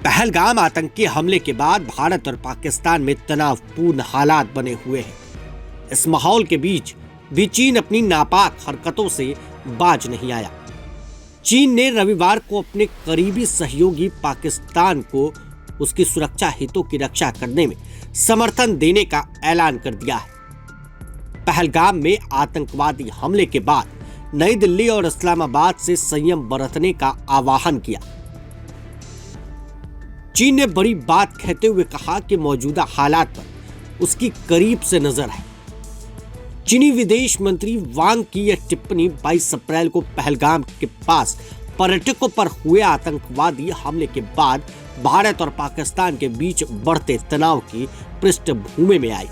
पहलगाम आतंकी हमले के बाद भारत और पाकिस्तान में तनावपूर्ण हालात बने हुए हैं। इस माहौल के बीच भी चीन अपनी नापाक हरकतों से बाज नहीं आया। चीन ने रविवार को अपने करीबी सहयोगी पाकिस्तान को उसकी सुरक्षा हितों की रक्षा करने में समर्थन देने का ऐलान कर दिया है। पहलगाम में आतंकवादी हमले के बाद नई दिल्ली और इस्लामाबाद से संयम बरतने का आह्वान किया। चीन ने बड़ी बात कहते हुए कहा कि मौजूदा हालात पर उसकी करीब से नजर है। चीनी विदेश मंत्री वांग की यह टिप्पणी 22 अप्रैल को पहलगाम के पास पर्यटकों पर हुए आतंकवादी हमले के बाद भारत और पाकिस्तान के बीच बढ़ते तनाव की पृष्ठभूमि में आई,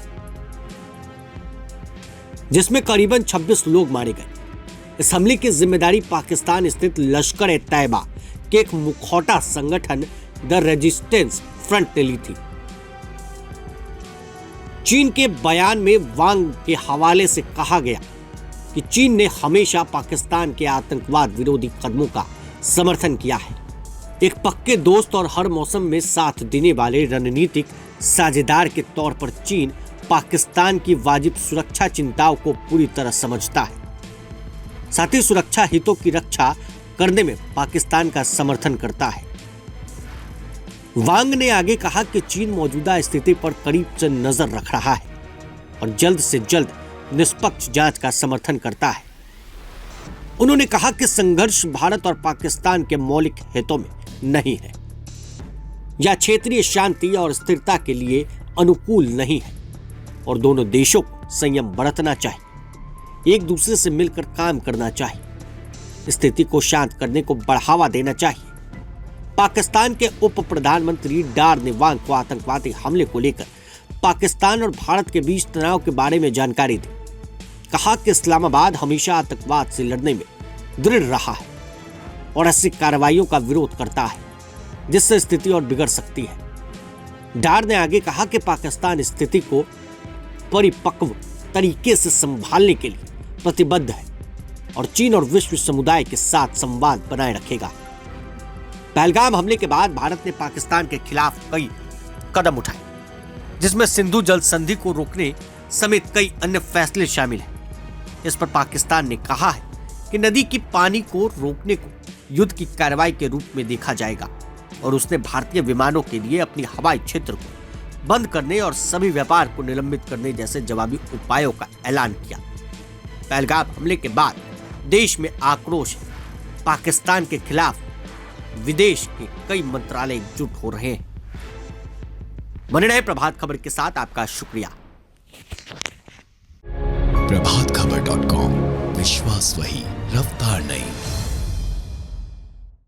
जिसमें करीबन 26 लोग मारे गए। इस हमले की जिम्मेदारी पाकिस्तान स्थित लश्कर-ए-तैयबा के एक मुखौटा संगठन द रेजिस्टेंस फ्रंट ने ली थी। चीन के बयान में वांग के हवाले से कहा गया कि चीन ने हमेशा पाकिस्तान के आतंकवाद विरोधी कदमों का समर्थन किया है। एक पक्के दोस्त और हर मौसम में साथ देने वाले रणनीतिक साझेदार के तौर पर चीन पाकिस्तान की वाजिब सुरक्षा चिंताओं को पूरी तरह समझता है, साथ ही सुरक्षा हितों की रक्षा करने में पाकिस्तान का समर्थन करता है। वांग ने आगे कहा कि चीन मौजूदा स्थिति पर करीब से नजर रख रहा है और जल्द से जल्द निष्पक्ष जांच का समर्थन करता है। उन्होंने कहा कि संघर्ष भारत और पाकिस्तान के मौलिक हितों में नहीं है या क्षेत्रीय शांति और स्थिरता के लिए अनुकूल नहीं है और दोनों देशों को संयम बरतना चाहिए, एक दूसरे से मिलकर काम करना चाहिए, स्थिति को शांत करने को बढ़ावा देना चाहिए। पाकिस्तान के उप प्रधानमंत्री डार ने वांग को आतंकवादी हमले को लेकर पाकिस्तान और भारत के बीच तनाव के बारे में जानकारी दी। कहा कि इस्लामाबाद हमेशा आतंकवाद से लड़ने में दृढ़ रहा है और ऐसी कार्रवाइयों का विरोध करता है जिससे स्थिति और बिगड़ सकती है। डार ने आगे कहा कि पाकिस्तान स्थिति को परिपक्व तरीके से संभालने के लिए प्रतिबद्ध है और चीन और विश्व समुदाय के साथ संवाद बनाए रखेगा। पहलगाम हमले के बाद भारत ने पाकिस्तान के खिलाफ कई कदम उठाए, जिसमें सिंधु जल संधि को रोकने समेत कई अन्य फैसले शामिल हैं। इस पर पाकिस्तान ने कहा है कि नदी की पानी को रोकने को युद्ध की कार्रवाई के रूप में देखा जाएगा और उसने भारतीय विमानों के लिए अपनी हवाई क्षेत्र को बंद करने और सभी व्यापार को निलंबित करने जैसे जवाबी उपायों का ऐलान किया। पहलगाम हमले के बाद देश में आक्रोश है। पाकिस्तान के खिलाफ विदेश के कई मंत्रालय एकजुट हो रहे हैं। बने रहे प्रभात खबर के साथ, आपका शुक्रिया। प्रभातखबर.com, विश्वास वही, रफ्तार नहीं।